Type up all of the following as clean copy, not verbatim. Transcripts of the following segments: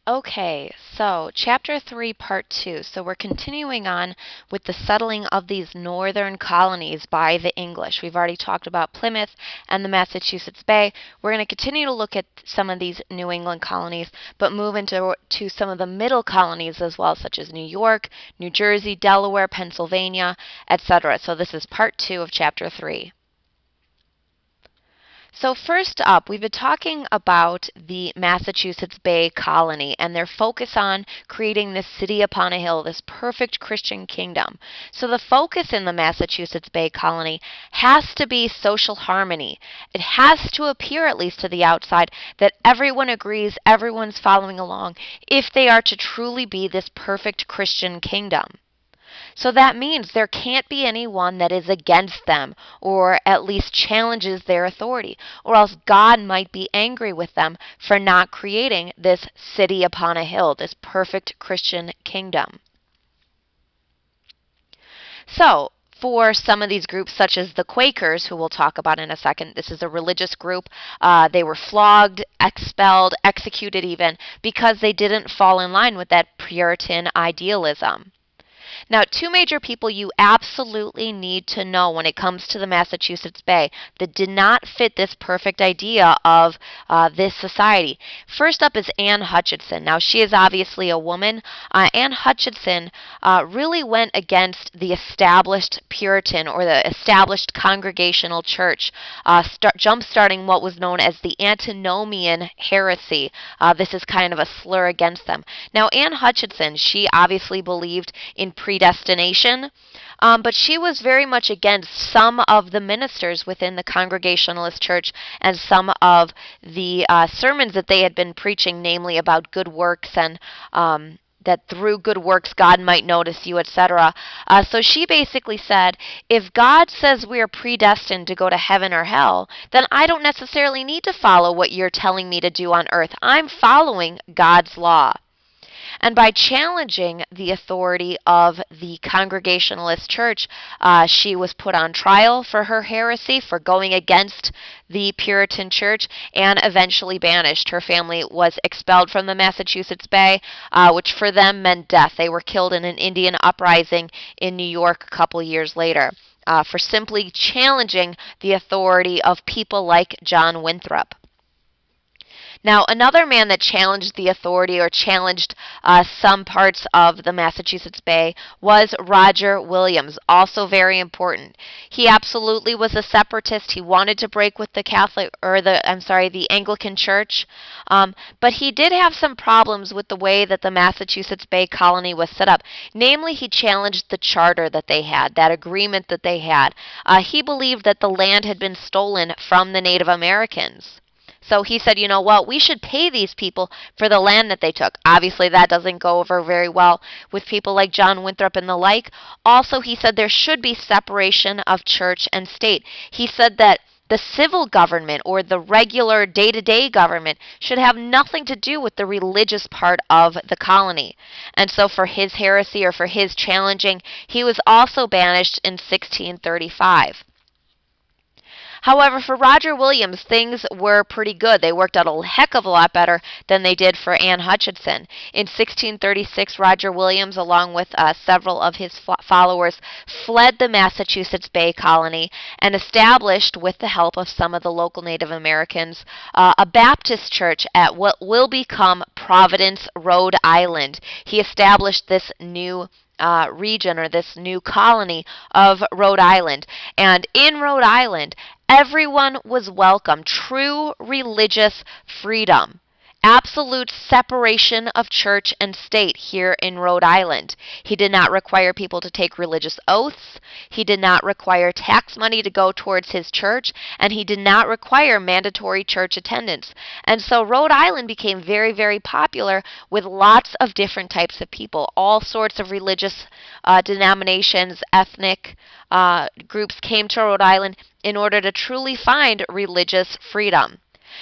Okay, so Chapter 3, Part 2. So we're continuing on with the settling of these northern colonies by the English. We've already talked about Plymouth and the Massachusetts Bay. We're going to continue to look at some of these New England colonies, but move into some of the middle colonies as well, such as New York, New Jersey, Delaware, Pennsylvania, etc. So this is Part 2 of Chapter 3. So first up, we've been talking about the Massachusetts Bay Colony and their focus on creating this city upon a hill, this perfect Christian kingdom. So the focus in the Massachusetts Bay Colony has to be social harmony. It has to appear, at least to the outside, that everyone agrees, everyone's following along, if they are to truly be this perfect Christian kingdom. So that means there can't be anyone that is against them or at least challenges their authority, or else God might be angry with them for not creating this city upon a hill, this perfect Christian kingdom. So, for some of these groups, such as the Quakers, who we'll talk about in a second, this is a religious group. They were flogged, expelled, executed even, because they didn't fall in line with that Puritan idealism. Now, two major people you absolutely need to know when it comes to the Massachusetts Bay that did not fit this perfect idea of this society. First up is Anne Hutchinson. Now, she is obviously a woman. Anne Hutchinson really went against the established Puritan or the established Congregational Church, jump-starting what was known as the Antinomian heresy. This is kind of a slur against them. Now, Anne Hutchinson, she obviously believed in predestination, but she was very much against some of the ministers within the Congregationalist Church and some of the sermons that they had been preaching, namely about good works and that through good works God might notice you, etc. So she basically said, if God says we are predestined to go to heaven or hell, then I don't necessarily need to follow what you're telling me to do on earth. I'm following God's law. And by challenging the authority of the Congregationalist Church, she was put on trial for her heresy, for going against the Puritan Church, and eventually banished. Her family was expelled from the Massachusetts Bay, which for them meant death. They were killed in an Indian uprising in New York a couple years later. For simply challenging the authority of people like John Winthrop. Now, another man that challenged the authority or challenged some parts of the Massachusetts Bay was Roger Williams, also very important. He absolutely was a separatist. He wanted to break with the the Anglican Church, but he did have some problems with the way that the Massachusetts Bay Colony was set up. Namely, he challenged the charter that they had, that agreement that they had. He believed that the land had been stolen from the Native Americans. So he said, you know what, we should pay these people for the land that they took. Obviously, that doesn't go over very well with people like John Winthrop and the like. Also, he said there should be separation of church and state. He said that the civil government or the regular day-to-day government should have nothing to do with the religious part of the colony. And so for his heresy or for his challenging, he was also banished in 1635. However, for Roger Williams, things were pretty good. They worked out a heck of a lot better than they did for Anne Hutchinson. In 1636, Roger Williams, along with several of his followers, fled the Massachusetts Bay Colony and established, with the help of some of the local Native Americans, a Baptist church at what will become Providence, Rhode Island. He established this new region or this new colony of Rhode Island. And in Rhode Island, everyone was welcome. True religious freedom. Absolute separation of church and state here in Rhode Island. He did not require people to take religious oaths. He did not require tax money to go towards his church, and he did not require mandatory church attendance. And so Rhode Island became very, very popular with lots of different types of people. All sorts of religious denominations, ethnic groups came to Rhode Island in order to truly find religious freedom.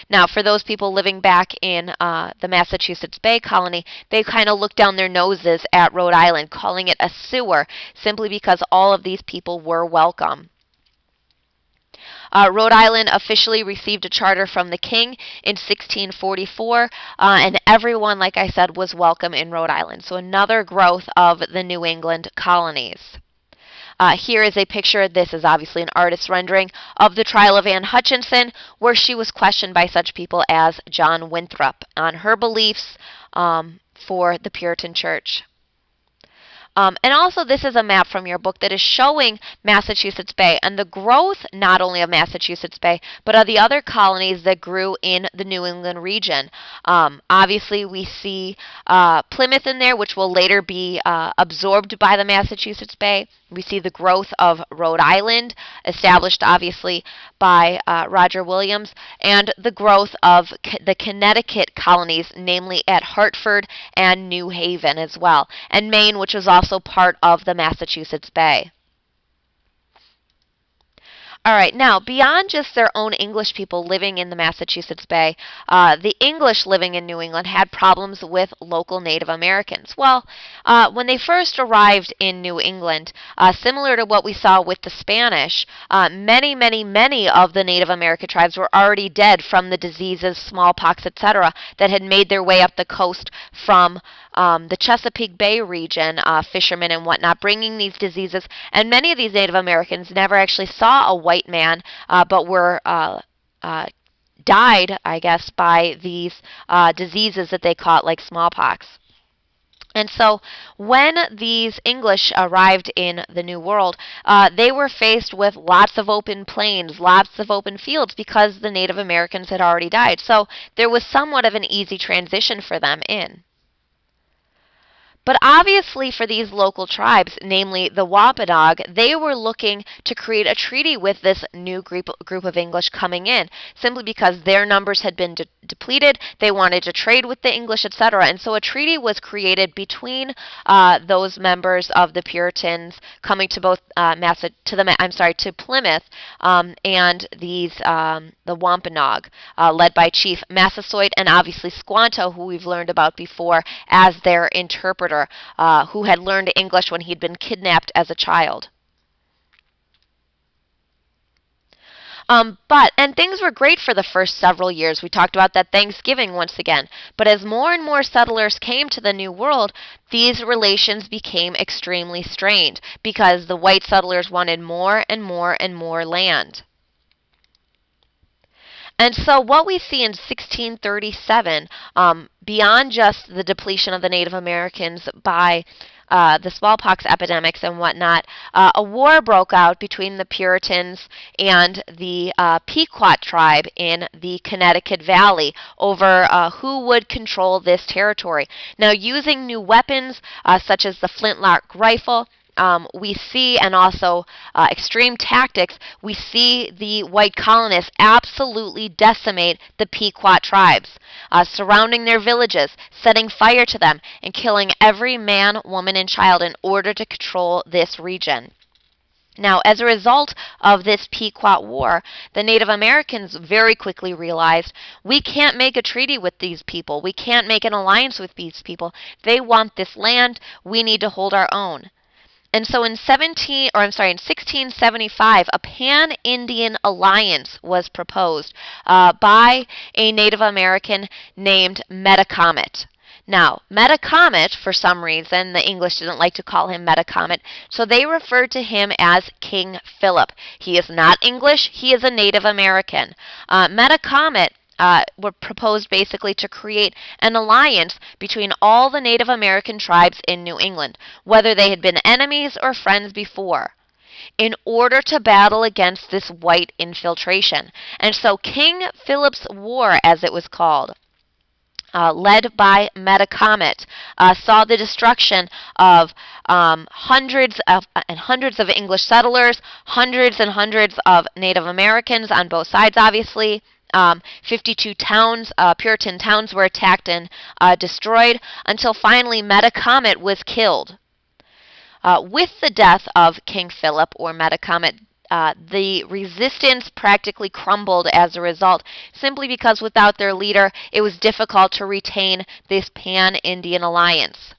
Now, for those people living back in the Massachusetts Bay Colony, they kind of looked down their noses at Rhode Island, calling it a sewer, simply because all of these people were welcome. Rhode Island officially received a charter from the king in 1644, and everyone, like I said, was welcome in Rhode Island. So another growth of the New England colonies. Here is a picture, this is obviously an artist's rendering, of the trial of Anne Hutchinson, where she was questioned by such people as John Winthrop on her beliefs for the Puritan Church. And also, this is a map from your book that is showing Massachusetts Bay and the growth not only of Massachusetts Bay, but of the other colonies that grew in the New England region. Obviously, we see Plymouth in there, which will later be absorbed by the Massachusetts Bay. We see the growth of Rhode Island, established obviously by Roger Williams, and the growth of the Connecticut colonies, namely at Hartford and New Haven as well, and Maine, which was also part of the Massachusetts Bay. All right, now, beyond just their own English people living in the Massachusetts Bay, the English living in New England had problems with local Native Americans. Well, when they first arrived in New England, similar to what we saw with the Spanish, many of the Native American tribes were already dead from the diseases, smallpox, etc., that had made their way up the coast from the Chesapeake Bay region, fishermen and whatnot, bringing these diseases. And many of these Native Americans never actually saw a white man, but were died, I guess, by these diseases that they caught, like smallpox. And so when these English arrived in the New World, they were faced with lots of open plains, lots of open fields, because the Native Americans had already died. So there was somewhat of an easy transition for them in. But obviously for these local tribes, namely the Wampanoag, they were looking to create a treaty with this new group of English coming in, simply because their numbers had been depleted, they wanted to trade with the English, etc. And so a treaty was created between those members of the Puritans coming to both to Plymouth and these the Wampanoag, led by Chief Massasoit and obviously Squanto, who we've learned about before as their interpreter. Who had learned English when he'd been kidnapped as a child. And things were great for the first several years. We talked about that Thanksgiving once again. But as more and more settlers came to the New World, these relations became extremely strained because the white settlers wanted more and more and more land. And so what we see in 1637, beyond just the depletion of the Native Americans by the smallpox epidemics and whatnot, a war broke out between the Puritans and the Pequot tribe in the Connecticut Valley over who would control this territory. Now, using new weapons such as the flintlock rifle, we see, and also extreme tactics, we see the white colonists absolutely decimate the Pequot tribes, surrounding their villages, setting fire to them, and killing every man, woman, and child in order to control this region. Now, as a result of this Pequot War, the Native Americans very quickly realized, we can't make a treaty with these people. We can't make an alliance with these people. They want this land. We need to hold our own. And so in 1675, a pan-Indian alliance was proposed by a Native American named Metacomet. Now, Metacomet, for some reason, the English didn't like to call him Metacomet, so they referred to him as King Philip. He is not English, he is a Native American. Metacomet were proposed basically to create an alliance between all the Native American tribes in New England, whether they had been enemies or friends before, in order to battle against this white infiltration. And so King Philip's War, as it was called, led by Metacomet, saw the destruction of hundreds of English settlers, hundreds and hundreds of Native Americans on both sides, obviously. 52 towns, Puritan towns, were attacked and destroyed until finally Metacomet was killed. With the death of King Philip, or Metacomet, the resistance practically crumbled as a result, simply because without their leader, it was difficult to retain this pan-Indian alliance.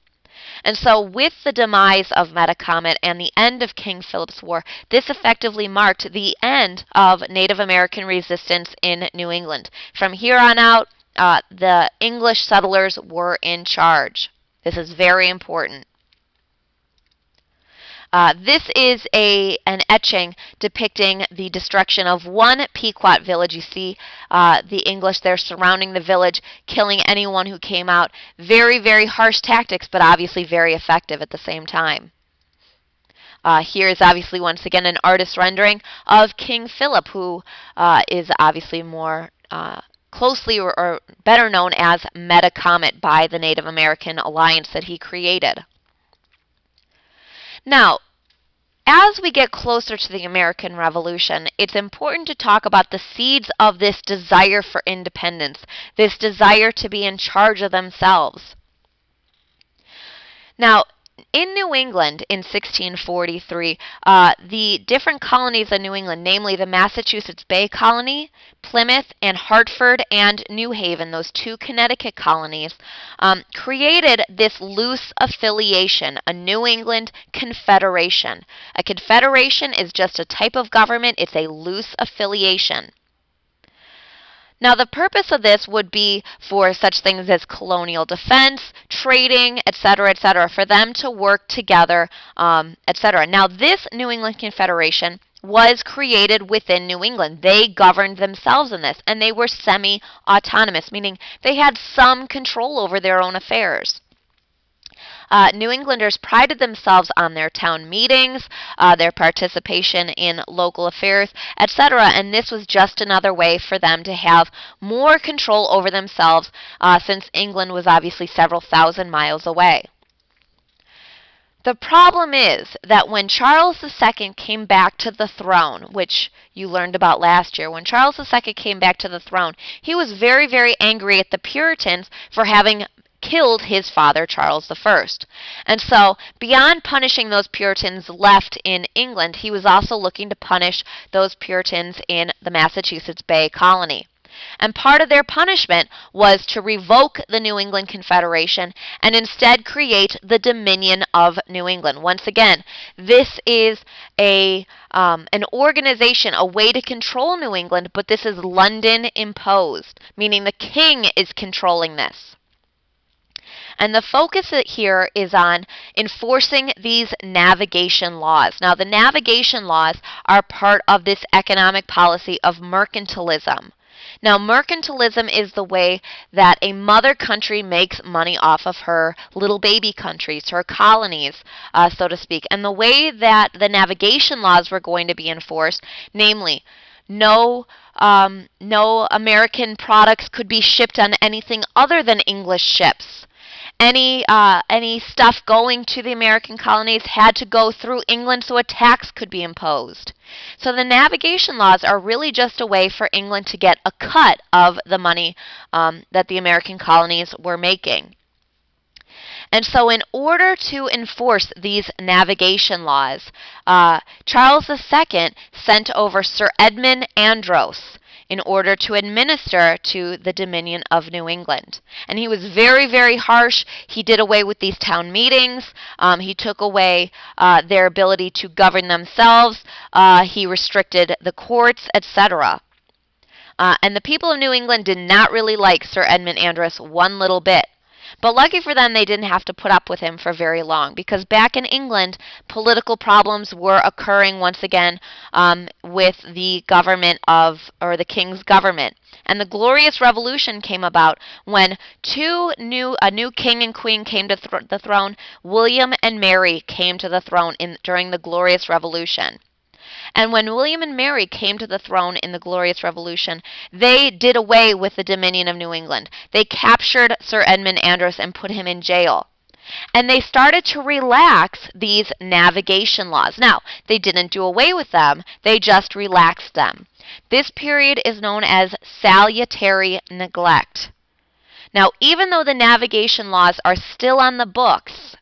And so with the demise of Metacomet and the end of King Philip's War, this effectively marked the end of Native American resistance in New England. From here on out, the English settlers were in charge. This is very important. This is an etching depicting the destruction of one Pequot village. You see the English there surrounding the village, killing anyone who came out. Very, very harsh tactics, but obviously very effective at the same time. Here is obviously once again an artist rendering of King Philip, who is obviously more closely or better known as Metacomet by the Native American alliance that he created. Now, as we get closer to the American Revolution, it's important to talk about the seeds of this desire for independence, this desire to be in charge of themselves. Now, in New England in 1643, the different colonies of New England, namely the Massachusetts Bay Colony, Plymouth, and Hartford and New Haven, those two Connecticut colonies, created this loose affiliation, a New England Confederation. A confederation is just a type of government. It's a loose affiliation. Now, the purpose of this would be for such things as colonial defense, trading, etc., for them to work together, etc. Now, this New England Confederation was created within New England. They governed themselves in this, and they were semi-autonomous, meaning they had some control over their own affairs. New Englanders prided themselves on their town meetings, their participation in local affairs, etc., and this was just another way for them to have more control over themselves since England was obviously several thousand miles away. The problem is that when Charles II came back to the throne, which you learned about last year, when Charles II came back to the throne, he was very, very angry at the Puritans for having killed his father, Charles I. And so, beyond punishing those Puritans left in England, he was also looking to punish those Puritans in the Massachusetts Bay Colony. And part of their punishment was to revoke the New England Confederation and instead create the Dominion of New England. Once again, this is an organization, a way to control New England, but this is London imposed, meaning the king is controlling this. And the focus here is on enforcing these navigation laws. Now, the navigation laws are part of this economic policy of mercantilism. Now, mercantilism is the way that a mother country makes money off of her little baby countries, her colonies, so to speak. And the way that the navigation laws were going to be enforced, namely, no American products could be shipped on anything other than English ships. Any stuff going to the American colonies had to go through England so a tax could be imposed. So the navigation laws are really just a way for England to get a cut of the money that the American colonies were making. And so in order to enforce these navigation laws, Charles II sent over Sir Edmund Andros in order to administer to the Dominion of New England. And he was very, very harsh. He did away with these town meetings. He took away their ability to govern themselves. He restricted the courts, etc. And the people of New England did not really like Sir Edmund Andros one little bit. But lucky for them, they didn't have to put up with him for very long, because back in England, political problems were occurring once again with the government or the king's government. And the Glorious Revolution came about when a new king and queen came to the throne. William and Mary came to the throne during the Glorious Revolution. And when William and Mary came to the throne in the Glorious Revolution, they did away with the Dominion of New England. They captured Sir Edmund Andros and put him in jail. And they started to relax these navigation laws. Now, they didn't do away with them, they just relaxed them. This period is known as salutary neglect. Now, even though the navigation laws are still on the books,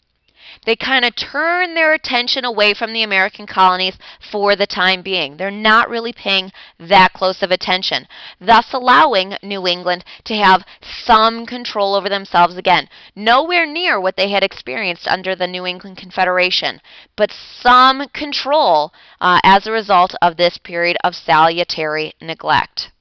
They kind of turn their attention away from the American colonies for the time being. They're not really paying that close of attention, thus allowing New England to have some control over themselves again. Nowhere near what they had experienced under the New England Confederation, but some control as a result of this period of salutary neglect.